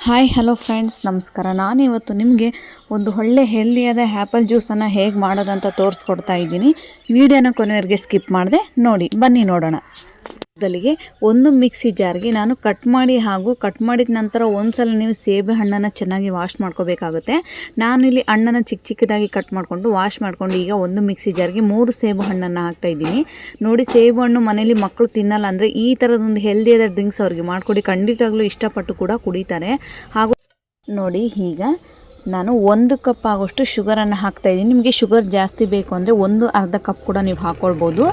Hi hello friends, ನಮಸ್ಕಾರ. ನಾನಿವತ್ತು ನಿಮಗೆ ಒಂದು ಒಳ್ಳೆ ಹೆಲ್ದಿಯಾದ ಆ್ಯಪಲ್ ಜ್ಯೂಸನ್ನು ಹೇಗೆ ಮಾಡೋದಂತ ತೋರಿಸ್ಕೊಡ್ತಾ ಇದ್ದೀನಿ. ವಿಡಿಯೋನ ಕೊನೆವರೆಗೆ ಸ್ಕಿಪ್ ಮಾಡಿದೆ ನೋಡಿ. ಬನ್ನಿ ನೋಡೋಣ. ಮೊದಲಿಗೆ ಒಂದು ಮಿಕ್ಸಿ ಜಾರ್ಗೆ ನಾನು ಕಟ್ ಮಾಡಿದ ನಂತರ ಒಂದ್ಸಲ ನೀವು ಸೇಬೆ ಹಣ್ಣನ್ನು ಚೆನ್ನಾಗಿ ವಾಶ್ ಮಾಡ್ಕೋಬೇಕಾಗುತ್ತೆ. ನಾನಿಲ್ಲಿ ಹಣ್ಣನ್ನು ಚಿಕ್ಕದಾಗಿ ಕಟ್ ಮಾಡಿಕೊಂಡು ವಾಶ್ ಮಾಡಿಕೊಂಡು ಈಗ ಒಂದು ಮಿಕ್ಸಿ ಜಾರ್ಗೆ 3 ಸೇಬು ಹಣ್ಣನ್ನು ಹಾಕ್ತಾಯಿದ್ದೀನಿ. ನೋಡಿ, ಸೇಬು ಹಣ್ಣು ಮನೇಲಿ ಮಕ್ಕಳು ತಿನ್ನಲ್ಲ ಅಂದರೆ ಈ ಥರದೊಂದು ಹೆಲ್ದಿಯಾದ ಡ್ರಿಂಕ್ಸ್ ಅವ್ರಿಗೆ ಮಾಡಿಕೊಡಿ. ಖಂಡಿತವಾಗ್ಲೂ ಇಷ್ಟಪಟ್ಟು ಕೂಡ ಕುಡಿತಾರೆ. ಹಾಗೂ ನೋಡಿ, ಈಗ ನಾನು 1 ಕಪ್ ಆಗೋಷ್ಟು ಶುಗರನ್ನು ಹಾಕ್ತಾಯಿದ್ದೀನಿ. ನಿಮಗೆ ಶುಗರ್ ಜಾಸ್ತಿ ಬೇಕು ಅಂದರೆ ಅರ್ಧ ಕಪ್ ಕೂಡ ನೀವು ಹಾಕ್ಕೊಳ್ಬೋದು.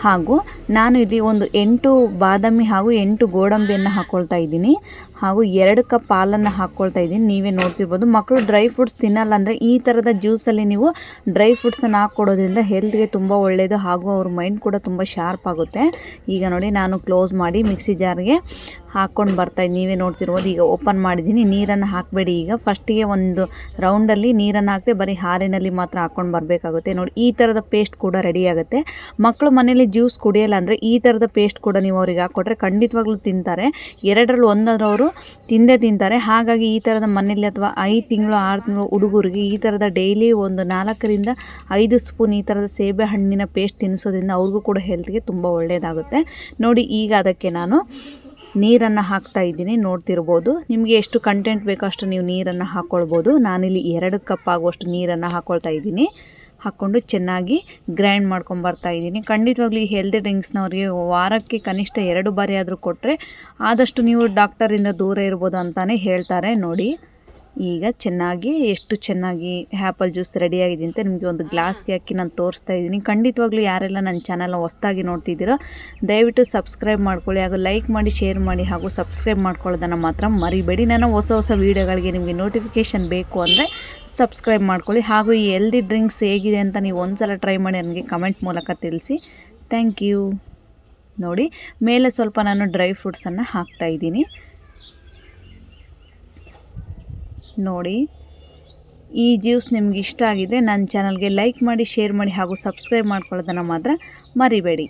ಹಾಗೂ ನಾನು ಇಲ್ಲಿ ಒಂದು 8 ಬಾದಾಮಿ ಹಾಗೂ 8 ಗೋಡಂಬಿಯನ್ನು ಹಾಕ್ಕೊಳ್ತಾ ಇದ್ದೀನಿ. ಹಾಗೂ 2 ಕಪ್ ಹಾಲನ್ನು ಹಾಕ್ಕೊಳ್ತಾ ಇದ್ದೀನಿ. ನೀವೇ ನೋಡ್ತಿರ್ಬೋದು. ಮಕ್ಕಳು ಡ್ರೈ ಫ್ರೂಟ್ಸ್ ತಿನ್ನಲ್ಲ ಅಂದರೆ ಈ ಥರದ ಜ್ಯೂಸಲ್ಲಿ ನೀವು ಡ್ರೈ ಫ್ರೂಟ್ಸನ್ನು ಹಾಕ್ಕೊಡೋದ್ರಿಂದ ಹೆಲ್ತ್ಗೆ ತುಂಬ ಒಳ್ಳೆಯದು. ಹಾಗೂ ಅವ್ರ ಮೈಂಡ್ ಕೂಡ ತುಂಬ ಶಾರ್ಪ್ ಆಗುತ್ತೆ. ಈಗ ನೋಡಿ, ನಾನು ಕ್ಲೋಸ್ ಮಾಡಿ ಮಿಕ್ಸಿ ಜಾರ್ಗೆ ಹಾಕ್ಕೊಂಡು ಬರ್ತಾಯಿದ್ದೀನಿ. ನೀವೇ ನೋಡ್ತಿರ್ಬೋದು. ಈಗ ಓಪನ್ ಮಾಡಿದ್ದೀನಿ. ನೀರನ್ನು ಹಾಕಬೇಡಿ. ಈಗ ಫಸ್ಟಿಗೆ ಒಂದು ರೌಂಡಲ್ಲಿ ನೀರನ್ನು ಹಾಕದೆ ಬರೀ ಹಾಲಿನಲ್ಲಿ ಮಾತ್ರ ಹಾಕ್ಕೊಂಡು ಬರಬೇಕಾಗುತ್ತೆ. ನೋಡಿ, ಈ ಥರದ ಪೇಸ್ಟ್ ಕೂಡ ರೆಡಿ ಆಗುತ್ತೆ. ಮಕ್ಕಳು ಮನೇಲಿ ಜ್ಯೂಸ್ ಕುಡಿಯೋಲ್ಲ ಅಂದರೆ ಈ ಥರದ ಪೇಸ್ಟ್ ಕೂಡ ನೀವು ಅವ್ರಿಗೆ ಹಾಕ್ಕೊಟ್ರೆ ಖಂಡಿತವಾಗ್ಲೂ ತಿಂತಾರೆ. 2ರಲ್ಲಿ 1 ಅವರು ತಿಂತಾರೆ. ಹಾಗಾಗಿ ಈ ಥರದ ಮನೇಲಿ ಅಥವಾ 5 ತಿಂಗಳು 6 ತಿಂಗಳು ಹುಡುಗರಿಗೆ ಈ ಥರದ ಡೈಲಿ ಒಂದು 4ರಿಂದ 5 ಸ್ಪೂನ್ ಈ ಥರದ ಸೇಬೆ ಹಣ್ಣಿನ ಪೇಸ್ಟ್ ತಿನ್ನಿಸೋದ್ರಿಂದ ಅವ್ರಿಗೂ ಕೂಡ ಹೆಲ್ತ್ಗೆ ತುಂಬ ಒಳ್ಳೆಯದಾಗುತ್ತೆ. ನೋಡಿ, ಈಗ ಅದಕ್ಕೆ ನಾನು ನೀರನ್ನು ಹಾಕ್ತಾ ಇದ್ದೀನಿ. ನೋಡ್ತಿರ್ಬೋದು. ನಿಮಗೆ ಎಷ್ಟು ಕಂಟೆಂಟ್ ಬೇಕೋ ಅಷ್ಟು ನೀವು ನೀರನ್ನು ಹಾಕ್ಕೊಳ್ಬೋದು. ನಾನಿಲ್ಲಿ 2 ಕಪ್ ಆಗುವಷ್ಟು ನೀರನ್ನು ಹಾಕ್ಕೊಳ್ತಾ ಇದ್ದೀನಿ. ಹಾಕ್ಕೊಂಡು ಚೆನ್ನಾಗಿ ಗ್ರೈಂಡ್ ಮಾಡ್ಕೊಂಬರ್ತಾ ಇದ್ದೀನಿ. ಖಂಡಿತವಾಗ್ಲೂ ಈ ಹೆಲ್ದಿ ಡ್ರಿಂಕ್ಸ್ನವ್ರಿಗೆ ವಾರಕ್ಕೆ ಕನಿಷ್ಠ 2 ಬಾರಿ ಆದರೂ ಕೊಟ್ಟರೆ ಆದಷ್ಟು ನೀವು ಡಾಕ್ಟರಿಂದ ದೂರ ಇರ್ಬೋದು ಅಂತಲೇ ಹೇಳ್ತಾರೆ. ನೋಡಿ, ಈಗ ಎಷ್ಟು ಚೆನ್ನಾಗಿ ಆ್ಯಪಲ್ ಜ್ಯೂಸ್ ರೆಡಿಯಾಗಿದೆ ಅಂತ ನಿಮಗೆ ಒಂದು ಗ್ಲಾಸ್ಗೆ ಹಾಕಿ ನಾನು ತೋರಿಸ್ತಾ ಇದ್ದೀನಿ. ಖಂಡಿತವಾಗ್ಲೂ ಯಾರೆಲ್ಲ ನನ್ನ ಚಾನಲ್ನ ಹೊಸದಾಗಿ ನೋಡ್ತಿದ್ದೀರೋ ದಯವಿಟ್ಟು ಸಬ್ಸ್ಕ್ರೈಬ್ ಮಾಡ್ಕೊಳ್ಳಿ. ಹಾಗೂ ಲೈಕ್ ಮಾಡಿ, ಶೇರ್ ಮಾಡಿ, ಹಾಗೂ ಸಬ್ಸ್ಕ್ರೈಬ್ ಮಾಡ್ಕೊಳ್ಳೋದನ್ನು ಮಾತ್ರ ಮರಿಬೇಡಿ. ನಾನು ಹೊಸ ವೀಡಿಯೋಗಳಿಗೆ ನಿಮಗೆ ನೋಟಿಫಿಕೇಷನ್ ಬೇಕು ಅಂದರೆ ಸಬ್ಸ್ಕ್ರೈಬ್ ಮಾಡ್ಕೊಳ್ಳಿ. ಹಾಗೂ ಈ ಹೆಲ್ದಿ ಡ್ರಿಂಕ್ಸ್ ಹೇಗಿದೆ ಅಂತ ನೀವು ಒಂದ್ಸಲ ಟ್ರೈ ಮಾಡಿ ನನಗೆ ಕಮೆಂಟ್ ಮೂಲಕ ತಿಳಿಸಿ. Thank you. ನೋಡಿ, ಮೇಲೆ ಸ್ವಲ್ಪ ನಾನು ಡ್ರೈ ಫ್ರೂಟ್ಸನ್ನು ಹಾಕ್ತಾಯಿದ್ದೀನಿ. ನೋಡಿ, ಈ ಜ್ಯೂಸ್ ನಿಮ್ಗೆ ಇಷ್ಟ ಆಗಿದೆ ನನ್ನ ಚಾನಲ್ಗೆ ಲೈಕ್ ಮಾಡಿ, ಶೇರ್ ಮಾಡಿ, ಹಾಗೂ ಸಬ್ಸ್ಕ್ರೈಬ್ ಮಾಡ್ಕೊಳ್ಳೋದನ್ನು ಮಾತ್ರ ಮರಿಬೇಡಿ.